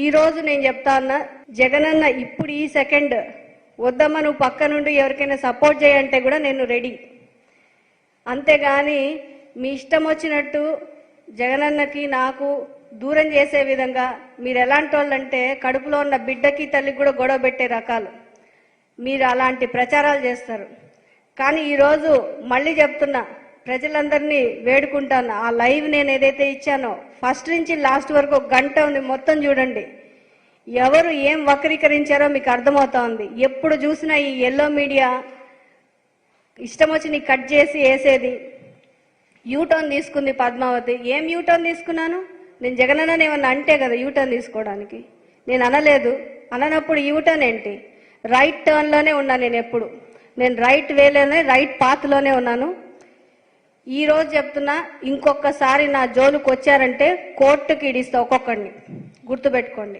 ఈ రోజు నేను చెప్తా ఉన్నా, జగనన్న ఇప్పుడు ఈ సెకండ్ వద్దమ్మ నువ్వు పక్క నుండి ఎవరికైనా సపోర్ట్ చేయంటే కూడా నేను రెడీ. అంతేగాని మీ ఇష్టం వచ్చినట్టు జగనన్నకి నాకు దూరం చేసే విధంగా మీరు ఎలాంటి వాళ్ళంటే కడుపులో ఉన్న బిడ్డకి తల్లికి కూడా గొడవ పెట్టే రకాలు మీరు అలాంటి ప్రచారాలు చేస్తారు. కానీ ఈరోజు మళ్ళీ చెప్తున్నా, ప్రజలందరినీ వేడుకుంటాను, ఆ లైవ్ నేను ఏదైతే ఇచ్చానో ఫస్ట్ నుంచి లాస్ట్ వరకు 1 గంట ఉంది, మొత్తం చూడండి. ఎవరు ఏం వక్రీకరించారో మీకు అర్థమవుతా ఉంది. ఎప్పుడు చూసినా ఈ ఎల్లో మీడియా ఇష్టం వచ్చి నీ కట్ చేసి వేసేది. యూటర్న్ తీసుకుంది పద్మావతి. ఏం యూటర్న్ తీసుకున్నాను నేను? జగనన్న ఏమన్నా అంటే కదా యూటర్న్ తీసుకోవడానికి? నేను అనలేదు. అననప్పుడు యూటర్న్ ఏంటి? రైట్ టర్న్లోనే ఉన్నా నేను. ఎప్పుడు నేను రైట్ వేలోనే, రైట్ పాత్లోనే ఉన్నాను. ఈ రోజు చెప్తున్నా, ఇంకొకసారి నా జోలుకు వచ్చారంటే కోర్టుకి ఇడిస్తా ఒక్కొక్కడిని, గుర్తుపెట్టుకోండి.